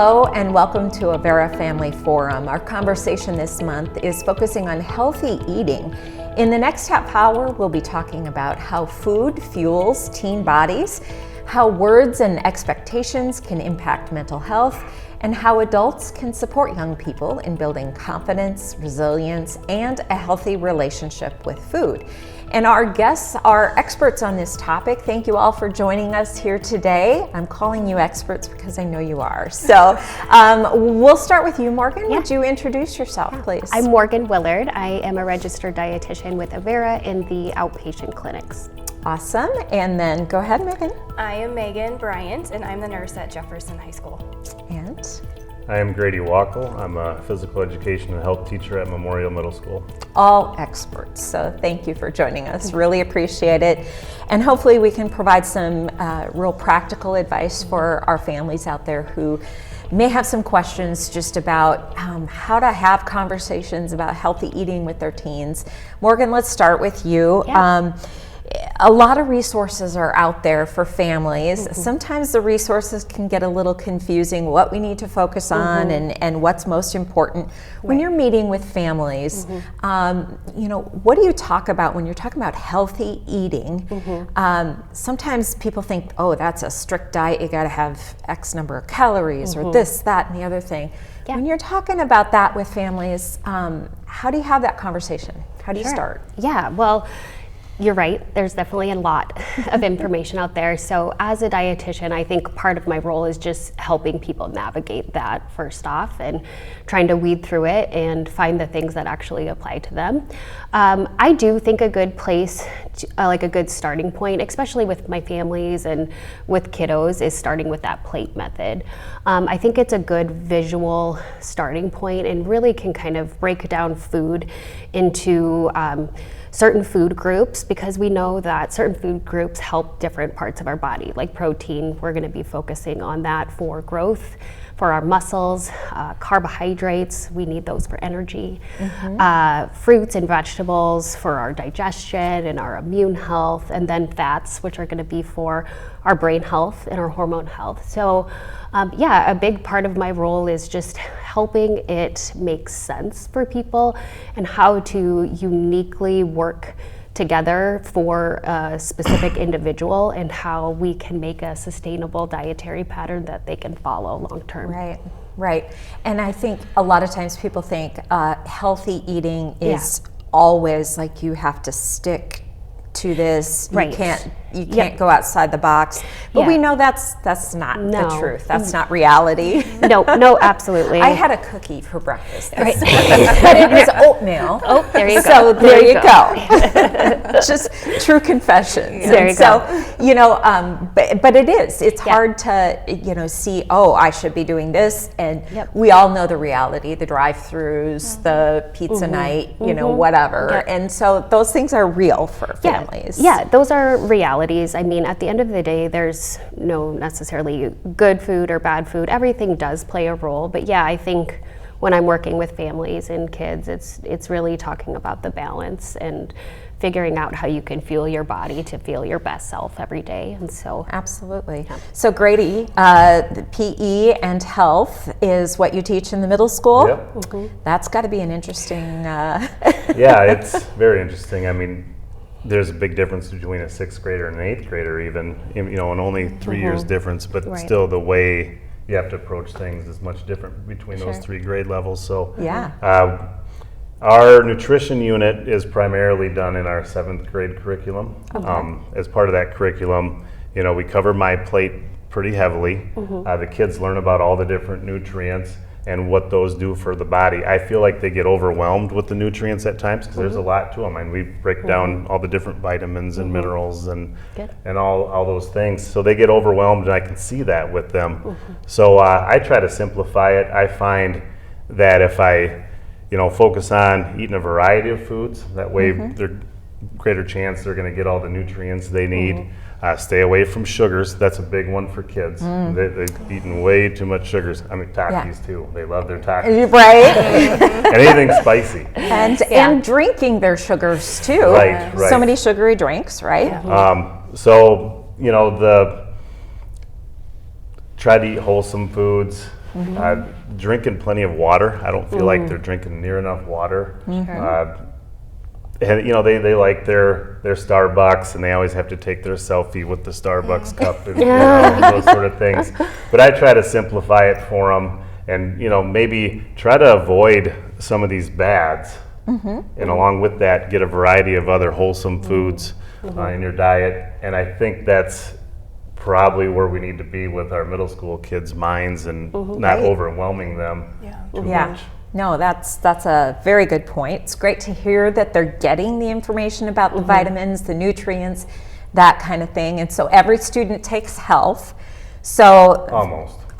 Hello and welcome to Avera Family Forum. Our conversation this month is focusing on healthy eating. In the next half hour, we'll be talking about how food fuels teen bodies, how words and expectations can impact mental health, and how adults can support young people in building confidence, resilience, and a healthy relationship with food. And our guests are experts on this topic. Thank you all for joining us here today. I'm calling you experts because I know you are. So we'll start with you, Morgan. Yeah. Would you introduce yourself, please? I'm Morgan Willard. I am a registered dietitian with Avera in the outpatient clinics. Awesome. And then go ahead, Megan. I am Megan Bryant, and I'm the nurse at Jefferson High School. And I am Grady Wackel. I'm a physical education and health teacher at Memorial Middle School. all experts. So thank you for joining us. Really appreciate it. And hopefully we can provide some real practical advice for our families out there who may have some questions just about how to have conversations about healthy eating with their teens. Morgan, let's start with you. Yeah. A lot of resources are out there for families. Sometimes the resources can get a little confusing, what we need to focus on and what's most important. When you're meeting with families, what do you talk about when you're talking about healthy eating? Sometimes people think, oh, that's a strict diet, you gotta have X number of calories or this, that, and the other thing. Yeah. When you're talking about that with families, how do you have that conversation? How do you start? Yeah, well, you're right. There's definitely a lot of information out there. So as a dietitian, I think part of my role is just helping people navigate that first off and trying to weed through it and find the things that actually apply to them. I do think a good place, like a good starting point, especially with my families and with kiddos, is starting with that plate method. I think it's a good visual starting point and really can kind of break down food into certain food groups, because we know that certain food groups help different parts of our body. Like protein, we're going to be focusing on that for growth, for our muscles. Carbohydrates, we need those for energy. Fruits and vegetables for our digestion and our immune health, and then fats, which are going to be for our brain health and our hormone health. So a big part of my role is just helping it make sense for people and how to uniquely work together for a specific individual and how we can make a sustainable dietary pattern that they can follow long term. Right. And I think a lot of times people think healthy eating is always like you have to stick to this. Right. You can't go outside the box. But we know that's not the truth. That's not reality. No, absolutely. I had a cookie for breakfast this morning, but it was oatmeal. Oh, there you go. So there you go. Just true confessions. There you go. So, but it is. It's hard to, see, oh, I should be doing this. And we all know the reality, the drive-thrus, the pizza night, whatever. And so those things are real for families. Yeah, those are realities. I mean, at the end of the day, there's no necessarily good food or bad food. Everything does play a role. But I think when I'm working with families and kids, it's really talking about the balance and figuring out how you can fuel your body to feel your best self every day. And so absolutely. So Grady, the PE and health is what you teach in the middle school. Yep. That's got to be an interesting. Yeah, it's very interesting. I mean, there's a big difference between a sixth grader and an eighth grader, even, and only 3 years difference, but still the way you have to approach things is much different between those 3 grade levels. So our nutrition unit is primarily done in our 7th grade curriculum. As part of that curriculum, we cover my plate pretty heavily. The kids learn about all the different nutrients and what those do for the body. I feel like they get overwhelmed with the nutrients at times because there's a lot to them. And we break down all the different vitamins and minerals and all those things. So they get overwhelmed, and I can see that with them. So I try to simplify it. I find that if I focus on eating a variety of foods, that way there's greater chance they're going to get all the nutrients they need. Stay away from sugars. That's a big one for kids. They're eating way too much sugars. I mean, Takis too. They love their Takis. Right. Anything spicy. And drinking their sugars too. Right. So many sugary drinks, right? Try to eat wholesome foods. Drinking plenty of water. I don't feel like they're drinking near enough water. And they like their Starbucks, and they always have to take their selfie with the Starbucks cup and those sort of things. But I try to simplify it for them, and maybe try to avoid some of these bads, and along with that, get a variety of other wholesome foods in your diet. And I think that's probably where we need to be with our middle school kids' minds, and not overwhelming them too much. No, that's a very good point. It's great to hear that they're getting the information about the vitamins, the nutrients, that kind of thing. And so every student takes health. So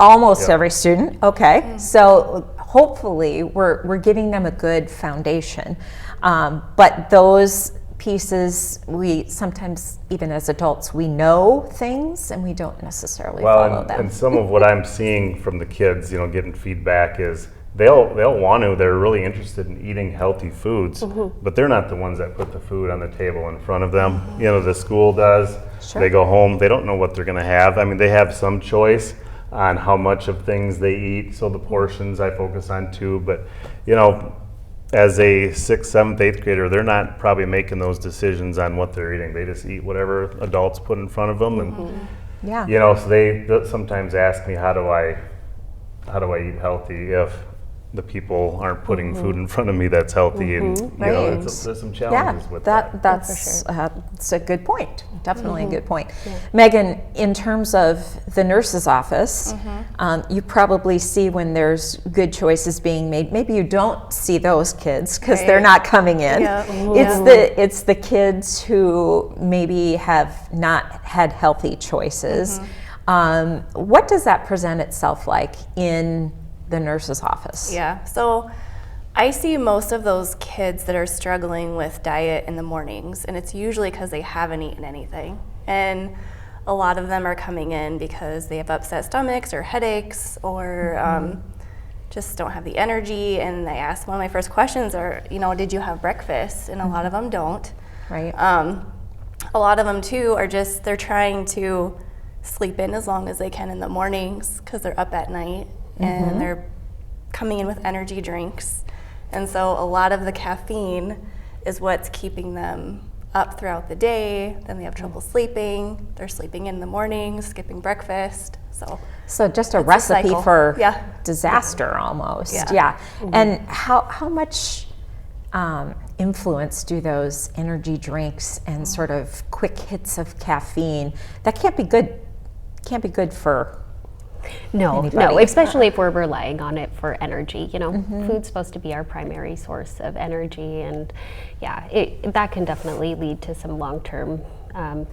almost every student. Okay. So hopefully we're giving them a good foundation. But those pieces, we sometimes, even as adults, we know things and we don't necessarily follow them. And some of what I'm seeing from the kids, getting feedback is, they'll want to. They're really interested in eating healthy foods, but they're not the ones that put the food on the table in front of them. The school does. They go home. They don't know what they're going to have. I mean, they have some choice on how much of things they eat. So the portions I focus on too. But as a 6th, 7th, 8th grader, they're not probably making those decisions on what they're eating. They just eat whatever adults put in front of them, and so they sometimes ask me, how do I eat healthy if the people aren't putting food in front of me that's healthy? And there's some challenges with that. That's a good point. Definitely a good point. Megan, in terms of the nurse's office, you probably see when there's good choices being made. Maybe you don't see those kids because they're not coming in. It's the kids who maybe have not had healthy choices. What does that present itself like in the nurse's office? Yeah, so I see most of those kids that are struggling with diet in the mornings, and it's usually because they haven't eaten anything. And a lot of them are coming in because they have upset stomachs or headaches, or just don't have the energy. And I ask, one of my first questions are, did you have breakfast? And a lot of them don't. Right. A lot of them too are just, they're trying to sleep in as long as they can in the mornings because they're up at night, and they're coming in with energy drinks. And so a lot of the caffeine is what's keeping them up throughout the day. Then they have trouble sleeping. They're sleeping in the morning, skipping breakfast. So just a recipe for disaster almost. And how much influence do those energy drinks and sort of quick hits of caffeine, that can't be good for anybody. Especially if we're relying on it for energy. Food's supposed to be our primary source of energy, and that can definitely lead to some long-term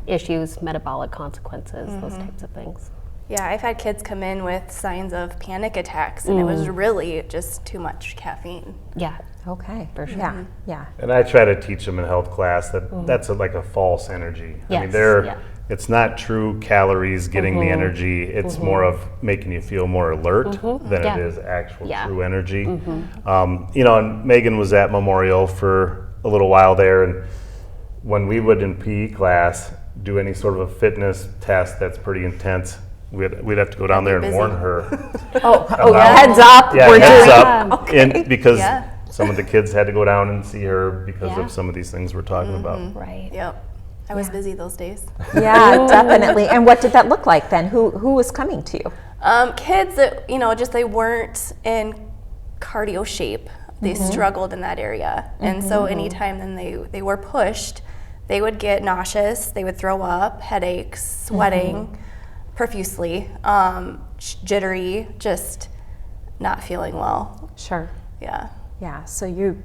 issues, metabolic consequences, those types of things. Yeah, I've had kids come in with signs of panic attacks, and it was really just too much caffeine. Yeah. Okay. For sure. Yeah. And I try to teach them in health class that that's like a false energy. Yes. I mean, it's not true calories getting the energy. It's more of making you feel more alert than it is actual true energy. And Megan was at Memorial for a little while there, and when we would in PE class do any sort of a fitness test that's pretty intense, we'd have to go down there and warn her. Heads up. Heads up. And because some of the kids had to go down and see her because of some of these things we're talking about. Right. Yep. I was busy those days. Yeah, definitely. And what did that look like then? Who was coming to you? Kids that, just they weren't in cardio shape. They struggled in that area. And so anytime then they were pushed, they would get nauseous, they would throw up, headaches, sweating profusely, jittery, just not feeling well. Sure. Yeah. So you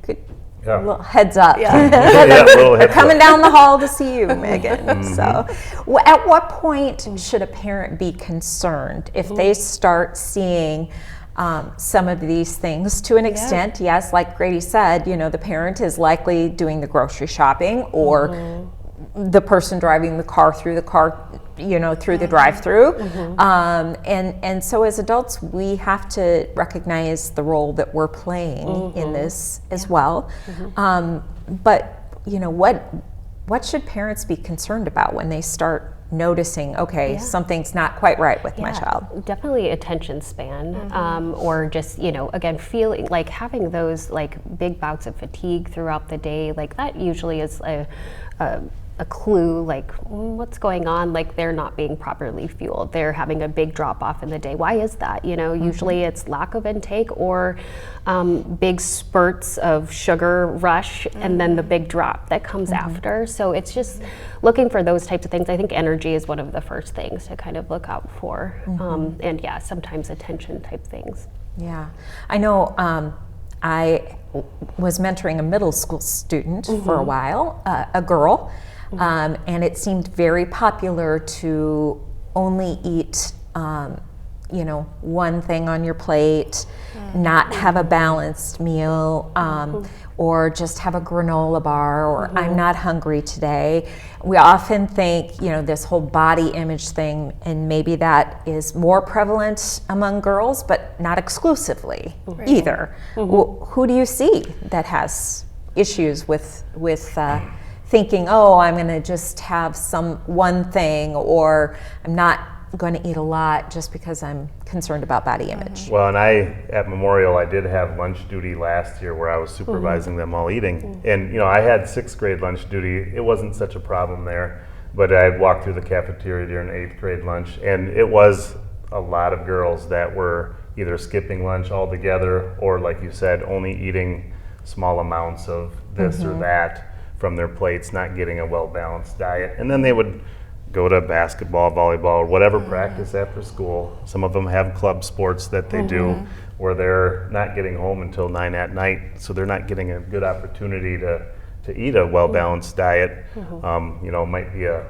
could a little heads up. They're coming down the hall to see you, Megan. So at what point should a parent be concerned if they start seeing some of these things to an extent? Yes, like Grady said, the parent is likely doing the grocery shopping, or the person driving the car through the drive-through. And so as adults, we have to recognize the role that we're playing in this as well. But what should parents be concerned about when they start noticing, okay, something's not quite right with my child? Definitely attention span, or just, again, feeling like having those like big bouts of fatigue throughout the day, like that usually is a clue, like what's going on, like they're not being properly fueled, they're having a big drop off in the day. Why is that? Usually it's lack of intake or big spurts of sugar rush and then the big drop that comes after. So it's just looking for those types of things. I think energy is one of the first things to kind of look out for. And sometimes attention type things. Yeah, I know. I was mentoring a middle school student for a while, a girl, and it seemed very popular to only eat, one thing on your plate, not have a balanced meal, or just have a granola bar, or I'm not hungry today. We often think, this whole body image thing, and maybe that is more prevalent among girls, but not exclusively either. Who do you see that has issues with thinking, oh, I'm going to just have one thing, or I'm not going to eat a lot just because I'm concerned about body image? Well, and at Memorial, I did have lunch duty last year where I was supervising them all eating. And, I had 6th grade lunch duty. It wasn't such a problem there, but I'd walk through the cafeteria during 8th grade lunch, and it was a lot of girls that were either skipping lunch altogether or, like you said, only eating small amounts of this or that from their plates, not getting a well-balanced diet. And then they would go to basketball, volleyball, or whatever practice after school. Some of them have club sports that they do where they're not getting home until 9 at night, so they're not getting a good opportunity to eat a well-balanced diet. Might be a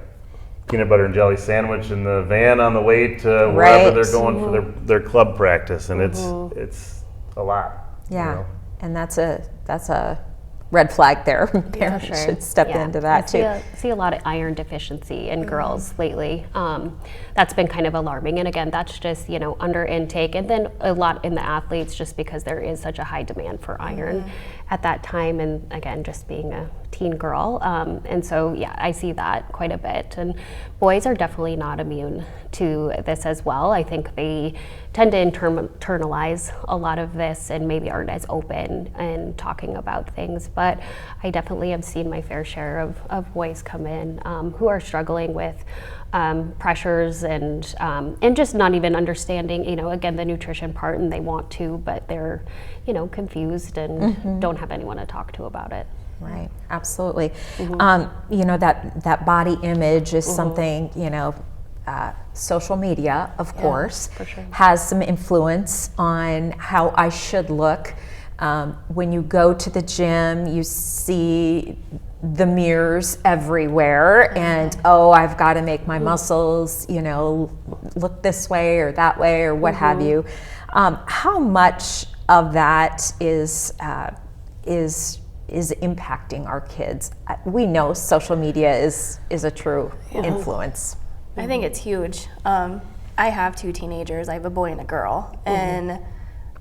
peanut butter and jelly sandwich in the van on the way to wherever they're going for their club practice, and it's a lot. Yeah, and that's a red flag there. Parents should step into that too. See a lot of iron deficiency in girls lately. That's been kind of alarming. And again, that's just, under intake. And then a lot in the athletes just because there is such a high demand for iron at that time. And again, just being a teen girl. And so, I see that quite a bit. And boys are definitely not immune to this as well. I think they tend to internalize a lot of this and maybe aren't as open in talking about things. But I definitely have seen my fair share of boys come in who are struggling with pressures and just not even understanding, again, the nutrition part, and they want to, but they're, confused and don't have anyone to talk to about it. Right, absolutely. That body image is something, social media, of course, for sure, has some influence on how I should look. When you go to the gym, you see the mirrors everywhere, and I've got to make my muscles, look this way or that way or what have you. How much of that is impacting our kids? We know social media is a true influence. I think it's huge. I have 2 teenagers. I have a boy and a girl, and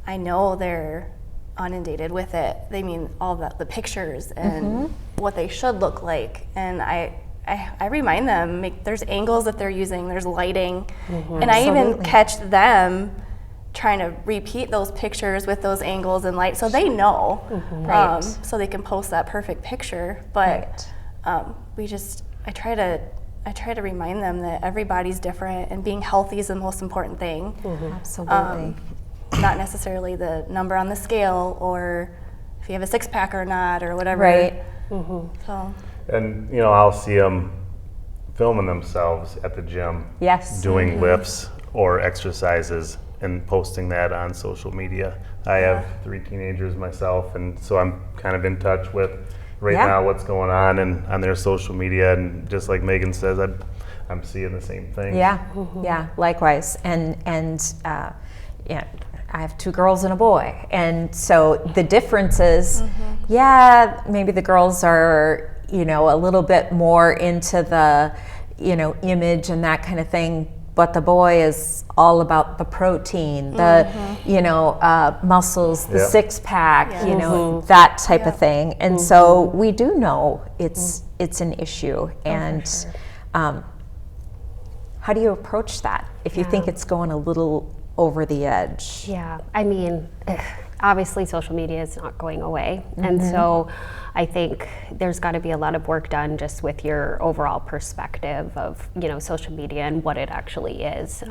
I know they're inundated with it. They mean all the pictures and what they should look like, and I remind them, there's angles that they're using, there's lighting, and I even catch them trying to repeat those pictures with those angles and light, so they know, so they can post that perfect picture. But I try to remind them that everybody's different and being healthy is the most important thing. Absolutely. Not necessarily the number on the scale or if you have a 6-pack or not or whatever. Right. So. And I'll see them filming themselves at the gym, doing lifts or exercises and posting that on social media. I have 3 teenagers myself, and so I'm kind of in touch with now what's going on and on their social media, and just like Megan says, I'm seeing the same thing. Yeah, likewise. And I have 2 girls and a boy, and so the difference is, maybe the girls are, a little bit more into the, image and that kind of thing, but the boy is all about the protein, the, muscles, the 6-pack, that type of thing. And so we do know it's an issue, and how do you approach that if you think it's going a little over the edge? Yeah, I mean, obviously social media is not going away. And so I think there's got to be a lot of work done just with your overall perspective of, social media and what it actually is.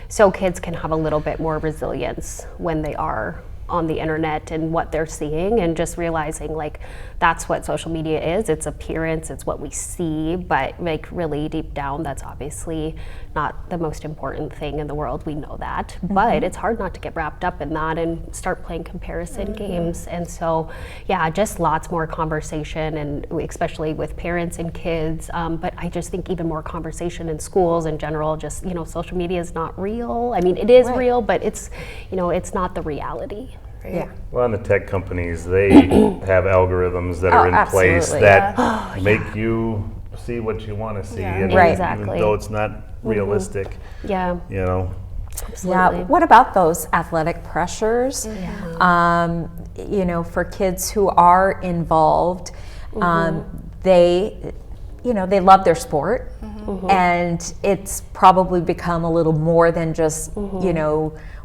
So kids can have a little bit more resilience when they are on the internet and what they're seeing, and just realizing like that's what social media is. It's appearance, it's what we see, but like really deep down, that's obviously not the most important thing in the world. We know that, but it's hard not to get wrapped up in that and start playing comparison games. And so, yeah, just lots more conversation, and especially with parents and kids. But I just think even more conversation in schools in general. Just social media is not real. I mean, it is real, but it's it's not the reality. Right? Yeah. Well, and the tech companies, they have algorithms that are in place that make you see what you want to see, and even though it's not realistic. Yeah. Absolutely. Yeah. What about those athletic pressures? For kids who are involved, they love their sport, and it's probably become a little more than just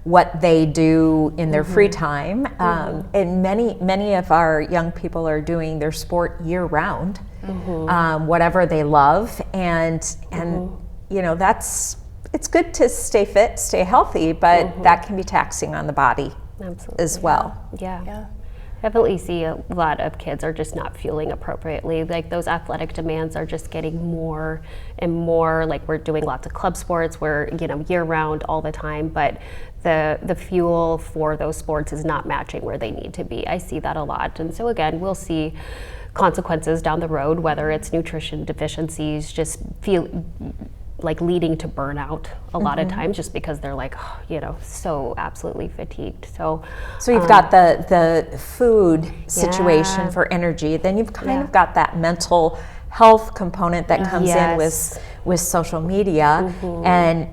what they do in their free time. And many of our young people are doing their sport year round, whatever they love, and it's good to stay fit, stay healthy, but that can be taxing on the body as well. Yeah. Definitely see a lot of kids are just not fueling appropriately. Like those athletic demands are just getting more and more. Like we're doing lots of club sports, we're year round all the time, but the fuel for those sports is not matching where they need to be. I see that a lot, and so again, we'll see consequences down the road, whether it's nutrition deficiencies, just feel like leading to burnout a lot of times, just because they're like, so absolutely fatigued. So you've got the food situation for energy, then you've kind of got that mental health component that comes in with social media, and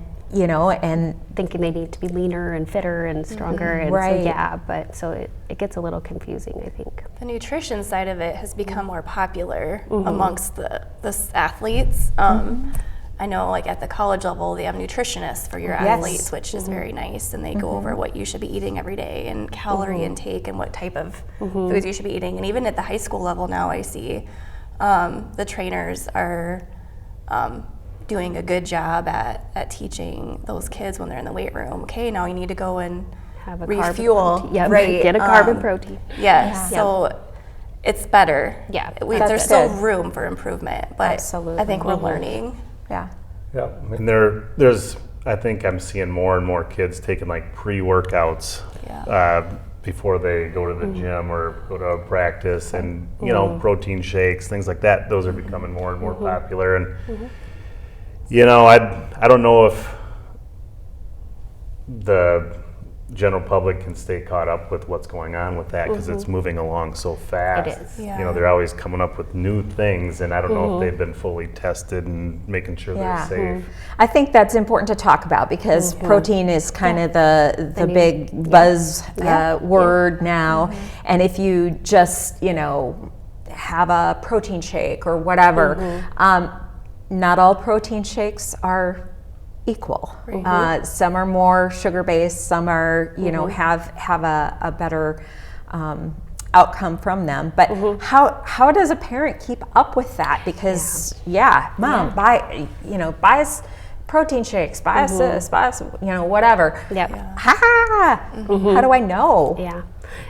thinking they need to be leaner and fitter and stronger, and so it gets a little confusing, I think. The nutrition side of it has become more popular amongst the athletes. I know, like at the college level, they have nutritionists for your athletes, which is very nice, and they go over what you should be eating every day and calorie intake and what type of foods you should be eating. And even at the high school level now, I see the trainers are doing a good job at teaching those kids when they're in the weight room. Okay, now you need to go and Have a refuel. Get a carb and protein. Yes, so it's better. Yeah, there's still room for improvement, but Absolutely. I think we're learning. Yeah. And there's I think I'm seeing more and more kids taking like pre-workouts before they go to the gym or go to a practice, and protein shakes, things like that. Those are becoming more and more popular, and I don't know if the general public can stay caught up with what's going on with that, because it's moving along so fast. It is. Yeah. They're always coming up with new things, and I don't know if they've been fully tested and making sure they're safe. I think that's important to talk about, because protein is kind of the big buzz word now. And if you just, have a protein shake or whatever, not all protein shakes are equal. Some are more sugar-based, some are, have a better outcome from them. But how does a parent keep up with that? Because mom, buy us protein shakes, buy us this, buy us, whatever. How do I know? Yeah.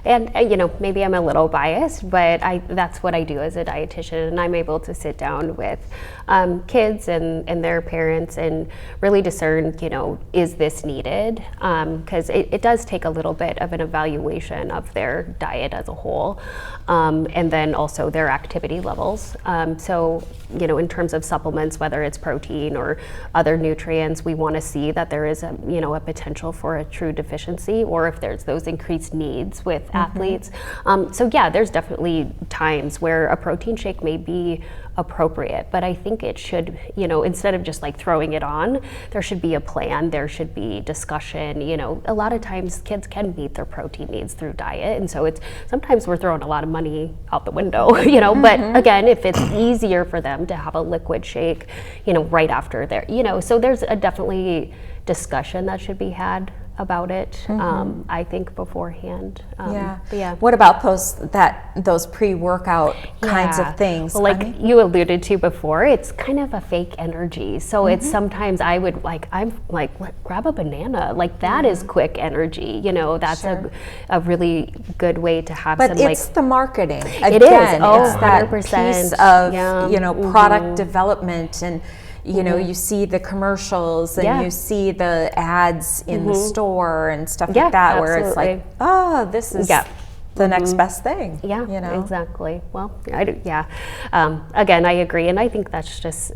And maybe I'm a little biased, but that's what I do as a dietitian, and I'm able to sit down with kids and their parents and really discern, is this needed? Because it does take a little bit of an evaluation of their diet as a whole, and then also their activity levels. So, in terms of supplements, whether it's protein or other nutrients, we want to see that there is a potential for a true deficiency, or if there's those increased needs with athletes. So yeah, there's definitely times where a protein shake may be appropriate, but I think it should, instead of just like throwing it on, there should be a plan, there should be discussion. A lot of times kids can meet their protein needs through diet, and so sometimes we're throwing a lot of money out the window, but again, if it's easier for them to have a liquid shake, right after so there's a definitely discussion that should be had about it, I think beforehand. But yeah. What about those pre-workout kinds of things? Well, like you alluded to before, it's kind of a fake energy. So it's sometimes I'm like, grab a banana. Like that is quick energy. That's a really good way to have but some it's the marketing. It Again, is. Oh, it's that 100%. piece of product development and. You see the commercials and you see the ads in the store and stuff like that, where it's like, oh, this is the next best thing. Yeah, exactly. Well, again, I agree, and I think that's just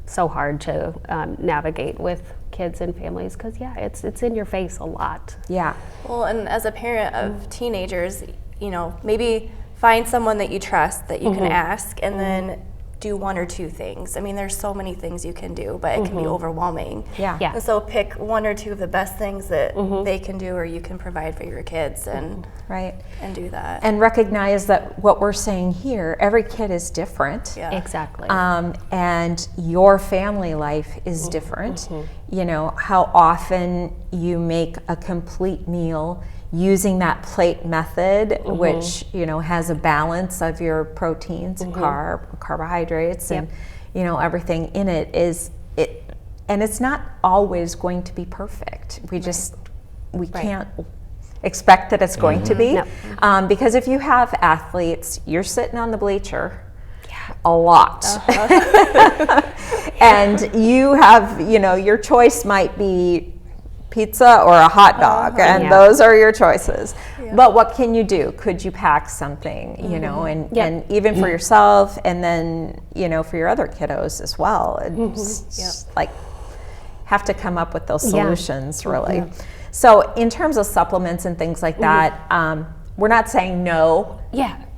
so hard to navigate with kids and families because it's in your face a lot. Yeah. Well, and as a parent of teenagers, maybe find someone that you trust that you can ask, and then do one or two things. I mean, there's so many things you can do, but it can be overwhelming. Yeah. And so pick one or two of the best things that they can do or you can provide for your kids and and do that. And recognize that what we're saying here, every kid is different. Yeah. Exactly. And your family life is different. How often you make a complete meal using that plate method, which has a balance of your proteins and carbohydrates and everything in it and it's not always going to be perfect. We can't expect that it's going to be, because if you have athletes, you're sitting on the bleacher a lot, and you have your choice might be pizza or a hot dog, and those are your choices. But what can you do? Could you pack something, and even for yourself, and then for your other kiddos as well. It's like have to come up with those solutions, really. So in terms of supplements and things like that, we're not saying no.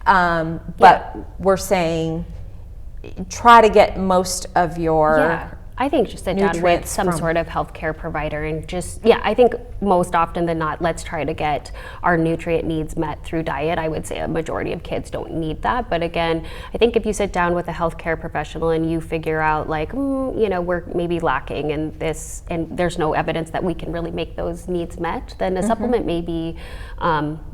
But we're saying try to get most of your I think just sit down with some sort of healthcare provider and just, I think most often than not, let's try to get our nutrient needs met through diet. I would say a majority of kids don't need that. But again, I think if you sit down with a healthcare professional and you figure out like, we're maybe lacking in this and there's no evidence that we can really make those needs met, then a supplement may be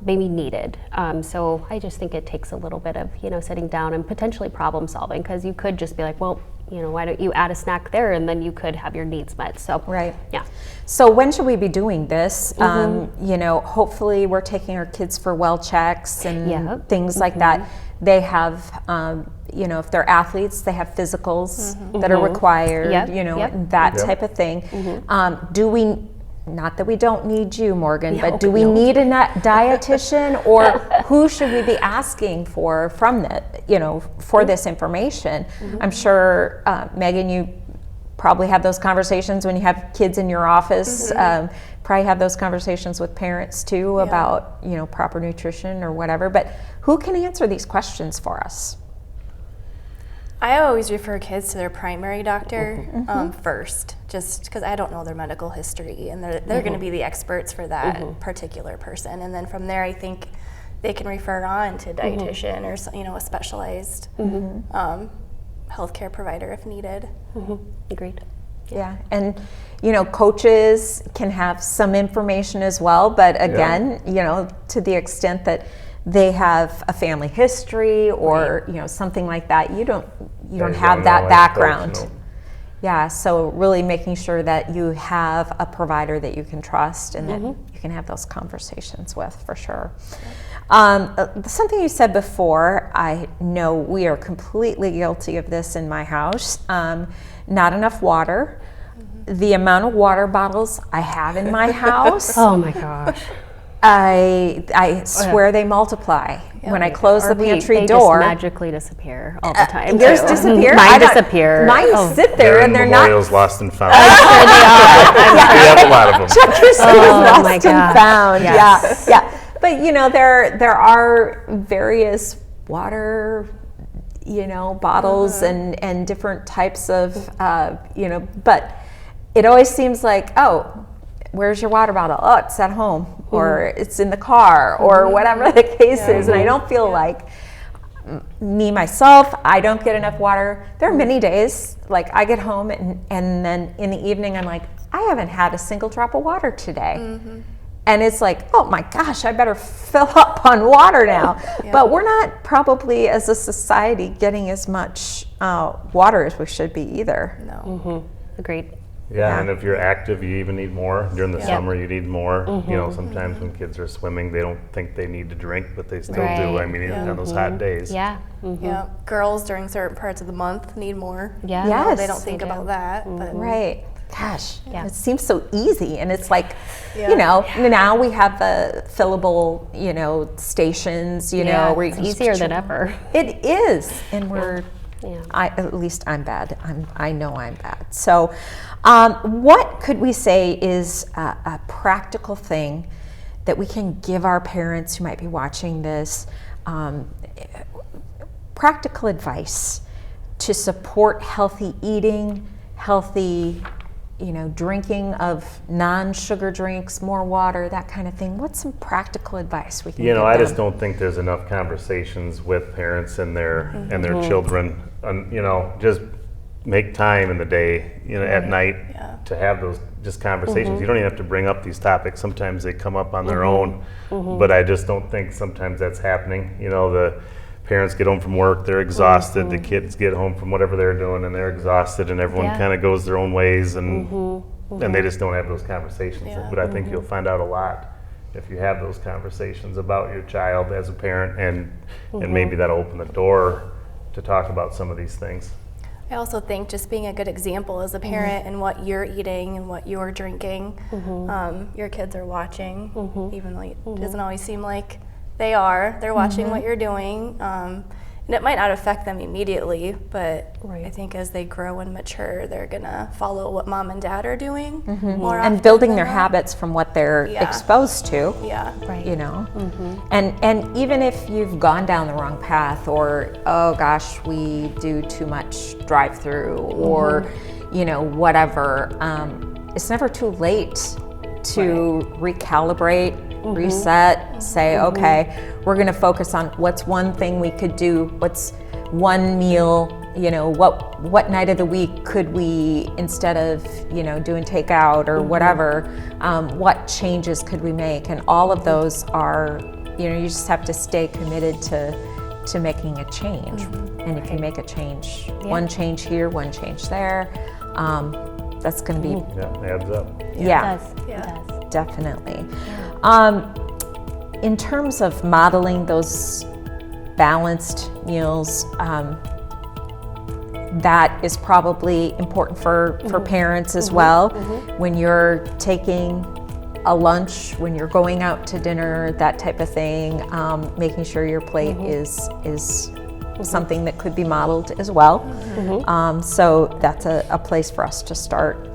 needed. So I just think it takes a little bit of, sitting down and potentially problem solving, because you could just be like, well, why don't you add a snack there, and then you could have your needs met. So So when should we be doing this? Hopefully we're taking our kids for well checks and things like that. They have, if they're athletes, they have physicals that are required. That type of thing. Do we? Not that we don't need you, Morgan, but do we need a dietitian, or who should we be asking for from for this information? I'm sure, Megan, you probably have those conversations when you have kids in your office. Probably have those conversations with parents too about proper nutrition or whatever. But who can answer these questions for us? I always refer kids to their primary doctor first, just because I don't know their medical history, and they're going to be the experts for that particular person. And then from there, I think they can refer on to a dietitian or a specialized healthcare provider if needed. Agreed. Yeah, and coaches can have some information as well, but again, to the extent that they have a family history or something like that, you don't have that background. Yeah, so really making sure that you have a provider that you can trust and that you can have those conversations with, for sure. Something you said before, I know we are completely guilty of this in my house. Not enough water. The amount of water bottles I have in my house. Oh my gosh. I swear they multiply. When I close the pantry door, they just magically disappear all the time. Yours disappear? Mine disappear. Mine sit there and they're not. Memorials lost and found. I'm sure they are. We have a lot of them. Check your lost and found. Yes. Yeah. But you know, there are various water, you know, bottles and different types of, you know, but it always seems like, oh, where's your water bottle? Oh, it's at home, or it's in the car, or whatever the case is. And I don't feel like me, myself, I don't get enough water. There are many days, like I get home and then in the evening I'm like, I haven't had a single drop of water today. And it's like, oh my gosh, I better fill up on water now. But we're not probably as a society getting as much water as we should be either. No. Agreed. Yeah, and if you're active, you even need more. During the summer, you need more. You know, sometimes when kids are swimming, they don't think they need to drink, but they still do. I mean, even on those hot days. Yeah. Yeah. Girls during certain parts of the month need more. Yeah. You know, Yes, they don't think about that. But Right. Gosh, Yeah. it seems so easy. And it's like, you know, now we have the fillable, you know, stations, you know, where you it's can easier than ever. It is, and we're. Yeah. At least I'm bad. I know I'm bad. So, what could we say is a practical thing that we can give our parents who might be watching this? Practical advice to support healthy eating, healthy, you know, drinking of non-sugar drinks, more water, that kind of thing. What's some practical advice we can You know, give I them? just don't think there's enough conversations with parents and their children. You know, just make time in the day, you know, at night to have those just conversations. You don't even have to bring up these topics. Sometimes they come up on their own, but I just don't think sometimes that's happening. You know, the parents get home from work, they're exhausted. The kids get home from whatever they're doing and they're exhausted, and everyone kind of goes their own ways, and they just don't have those conversations. But I think you'll find out a lot if you have those conversations about your child as a parent, and maybe that'll open the door to talk about some of these things. I also think just being a good example as a parent and what you're eating and what you're drinking, your kids are watching, even though it doesn't always seem like they are. They're watching what you're doing. And it might not affect them immediately, but I think as they grow and mature, they're gonna follow what mom and dad are doing more often And building than their not. habits from what they're exposed to. Yeah. Right. You know, and even if you've gone down the wrong path, or oh gosh, we do too much drive-through, or you know, whatever, it's never too late to recalibrate, reset, say, okay, we're going to focus on what's one thing we could do, what's one meal, you know, what night of the week could we, instead of, you know, doing takeout or whatever, what changes could we make? And all of those are, you know, you just have to stay committed to making a change. And if you make a change, one change here, one change there, that's going to be, Yeah, adds up. yeah. It does. Yeah. It does. Definitely. In terms of modeling those balanced meals, that is probably important for parents as well. When you're taking a lunch, when you're going out to dinner, that type of thing, making sure your plate is something that could be modeled as well. So that's a place for us to start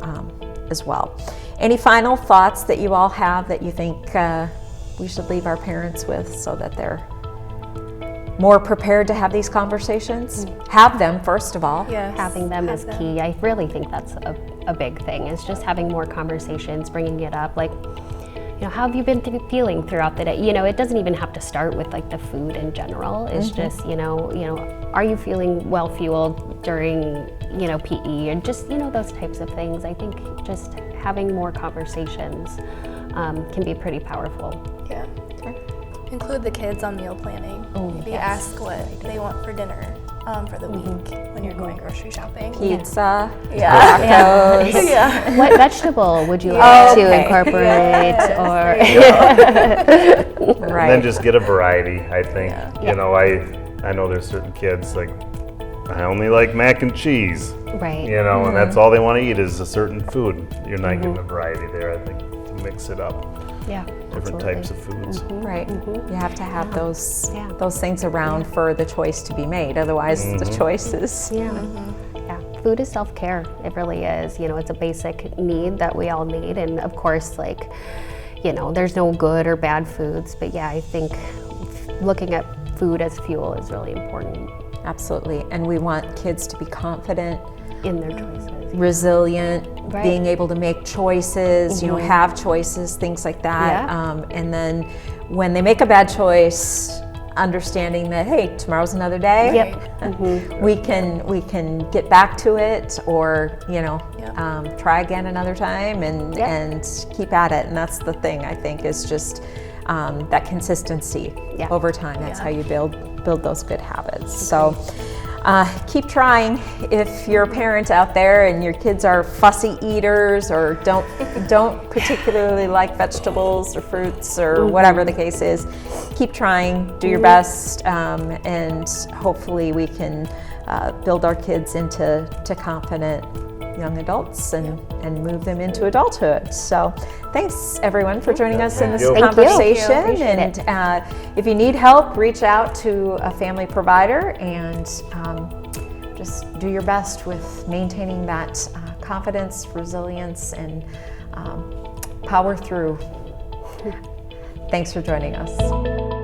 as well. Any final thoughts that you all have that you think we should leave our parents with so that they're more prepared to have these conversations? Have them, first of all. Yes. Having them is key. I really think that's a big thing, is just having more conversations, bringing it up. Like, you know, how have you been feeling throughout the day? You know, it doesn't even have to start with like the food in general. It's just, you know, are you feeling well fueled during, you know, PE, and just, you know, those types of things. I think just having more conversations can be pretty powerful. Yeah. Include the kids on meal planning. Maybe ask what they want for dinner for the week when you're going grocery shopping. Pizza, Yeah. tacos. Yeah. What vegetable would you like to incorporate? Or Right. And then just get a variety, I think. You know, I know there's certain kids, like, I only like mac and cheese. right. You know, and that's all they want to eat is a certain food. You're not getting a variety there, I think, to mix it up. Yeah. Different types of foods. Right. You have to have those things around for the choice to be made. Otherwise, the choice is. Yeah. Yeah. Food is self-care. It really is. You know, it's a basic need that we all need. And of course, like, you know, there's no good or bad foods, but yeah, I think looking at food as fuel is really important. Absolutely. And we want kids to be confident In their choices. resilient, Right. being able to make choices, you know, have choices, things like that. Yeah. And then when they make a bad choice, understanding that, hey, tomorrow's another day. Yep. We can get back to it, or you know, Yep. try again another time, and Yep. and keep at it. And that's the thing, I think, is just that consistency Yeah. over time. That's Yeah. how you build those good habits. So. Keep trying. If you're a parent out there and your kids are fussy eaters or don't particularly like vegetables or fruits or whatever the case is, keep trying. Do your best, and hopefully we can build our kids into confident young adults and move them into adulthood. So thanks everyone for joining us in this Thank you. conversation. Thank you. And if you need help, reach out to a family provider, and just do your best with maintaining that confidence, resilience, and power through. Thanks for joining us.